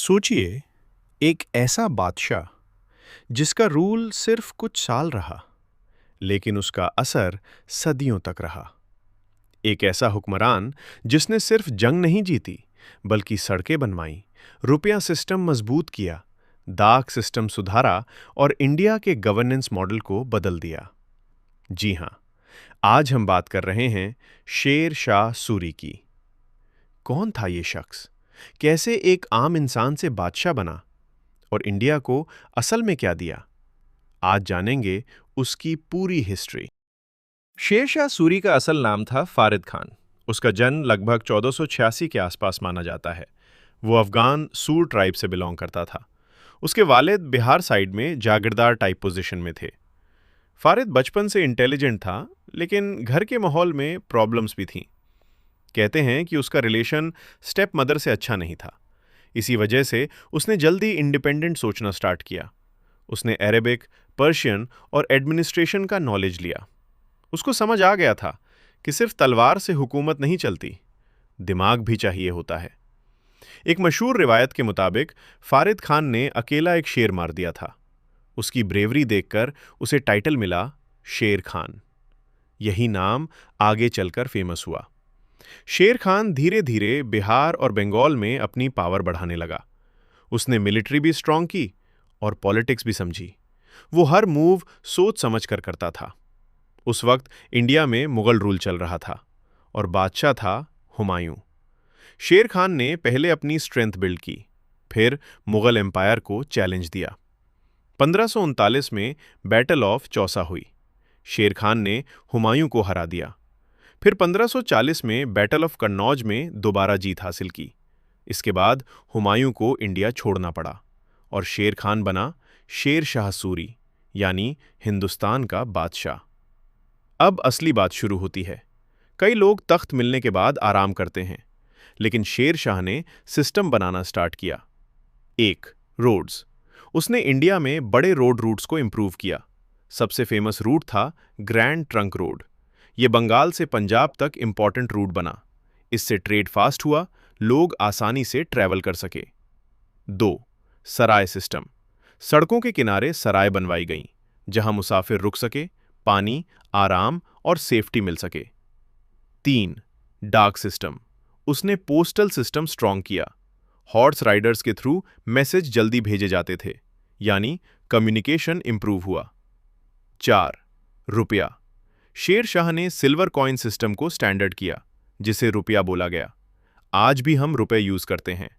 सोचिए, एक ऐसा बादशाह जिसका रूल सिर्फ कुछ साल रहा, लेकिन उसका असर सदियों तक रहा। एक ऐसा हुक्मरान जिसने सिर्फ जंग नहीं जीती, बल्कि सड़कें बनवाई, रुपया सिस्टम मजबूत किया, डाक सिस्टम सुधारा और इंडिया के गवर्नेंस मॉडल को बदल दिया। जी हाँ, आज हम बात कर रहे हैं शेर शाह सूरी की। कौन था ये शख्स? कैसे एक आम इंसान से बादशाह बना? और इंडिया को असल में क्या दिया? आज जानेंगे उसकी पूरी हिस्ट्री। शेर शाह सूरी का असल नाम था फारिद खान। उसका जन्म लगभग 1486 के आसपास माना जाता है। वो अफगान सूर ट्राइब से बिलोंग करता था। उसके वालिद बिहार साइड में जागीरदार टाइप पोजीशन में थे। फारिद बचपन से इंटेलिजेंट था, लेकिन घर के माहौल में प्रॉब्लम्स भी थीं। कहते हैं कि उसका रिलेशन स्टेप मदर से अच्छा नहीं था। इसी वजह से उसने जल्दी इंडिपेंडेंट सोचना स्टार्ट किया। उसने अरेबिक, पर्शियन और एडमिनिस्ट्रेशन का नॉलेज लिया। उसको समझ आ गया था कि सिर्फ तलवार से हुकूमत नहीं चलती, दिमाग भी चाहिए होता है। एक मशहूर रिवायत के मुताबिक फारिद खान ने अकेला एक शेर मार दिया था। उसकी ब्रेवरी देखकर उसे टाइटल मिला शेर खान। यही नाम आगे चलकर फेमस हुआ। शेर खान धीरे धीरे बिहार और बंगाल में अपनी पावर बढ़ाने लगा। उसने मिलिट्री भी स्ट्रांग की और पॉलिटिक्स भी समझी। वो हर मूव सोच समझ कर करता था। उस वक्त इंडिया में मुगल रूल चल रहा था और बादशाह था हुमायूं। शेर खान ने पहले अपनी स्ट्रेंथ बिल्ड की, फिर मुगल एम्पायर को चैलेंज दिया। 1539 में बैटल ऑफ चौसा हुई। शेर खान ने हुमायूं को हरा दिया। फिर 1540 में बैटल ऑफ कन्नौज में दोबारा जीत हासिल की। इसके बाद हुमायूं को इंडिया छोड़ना पड़ा और शेर खान बना शेर शाह सूरी, यानी हिंदुस्तान का बादशाह। अब असली बात शुरू होती है। कई लोग तख्त मिलने के बाद आराम करते हैं, लेकिन शेर शाह ने सिस्टम बनाना स्टार्ट किया। एक, रोड्स। उसने इंडिया में बड़े रोड रूट्स को इंप्रूव किया। सबसे फेमस रूट था ग्रैंड ट्रंक रोड। ये बंगाल से पंजाब तक इंपॉर्टेंट रूट बना। इससे ट्रेड फास्ट हुआ, लोग आसानी से ट्रैवल कर सके। 2, सराय सिस्टम। सड़कों के किनारे सराय बनवाई गईं, जहां मुसाफिर रुक सके, पानी, आराम और सेफ्टी मिल सके। 3, डाक सिस्टम। उसने पोस्टल सिस्टम स्ट्रॉन्ग किया। हॉर्स राइडर्स के थ्रू मैसेज जल्दी भेजे जाते थे, यानी कम्युनिकेशन इंप्रूव हुआ। 4, रुपया। शेर शाह ने सिल्वर कॉइन सिस्टम को स्टैंडर्ड किया, जिसे रुपया बोला गया। आज भी हम रुपए यूज करते हैं।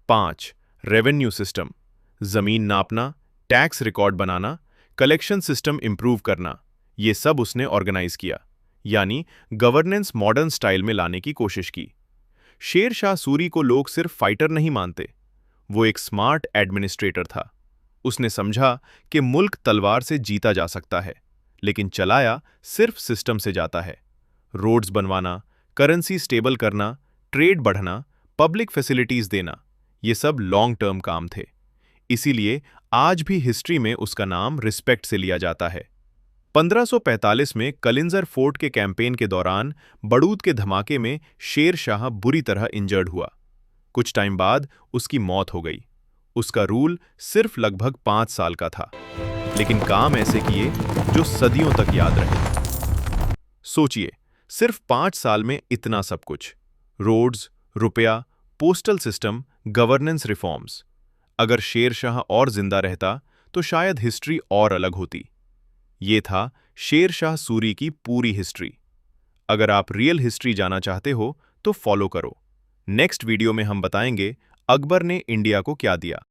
5, रेवेन्यू सिस्टम। जमीन नापना, टैक्स रिकॉर्ड बनाना, कलेक्शन सिस्टम इंप्रूव करना, ये सब उसने ऑर्गेनाइज किया, यानी गवर्नेंस मॉडर्न स्टाइल में लाने की कोशिश की। शेर शाह सूरी को लोग सिर्फ फाइटर नहीं मानते, वो एक स्मार्ट एडमिनिस्ट्रेटर था। उसने समझा कि मुल्क तलवार से जीता जा सकता है, लेकिन चलाया सिर्फ सिस्टम से जाता है। रोड्स बनवाना, करेंसी स्टेबल करना, ट्रेड बढ़ना, पब्लिक फैसिलिटीज देना, ये सब लॉन्ग टर्म काम थे। इसीलिए आज भी हिस्ट्री में उसका नाम रिस्पेक्ट से लिया जाता है। 1545 में कलिंजर फोर्ट के कैंपेन के दौरान बड़ूत के धमाके में शेर शाह बुरी तरह इंजर्ड हुआ। कुछ टाइम बाद उसकी मौत हो गई। उसका रूल सिर्फ लगभग 5 साल का था, लेकिन काम ऐसे किए जो सदियों तक याद रहे। सोचिए, सिर्फ 5 साल में इतना सब कुछ। रोड्स, रुपया, पोस्टल सिस्टम, गवर्नेंस रिफॉर्म्स। अगर शेर शाह और जिंदा रहता तो शायद हिस्ट्री और अलग होती। ये था शेर शाह सूरी की पूरी हिस्ट्री। अगर आप रियल हिस्ट्री जाना चाहते हो तो फॉलो करो। नेक्स्ट वीडियो में हम बताएंगे अकबर ने इंडिया को क्या दिया।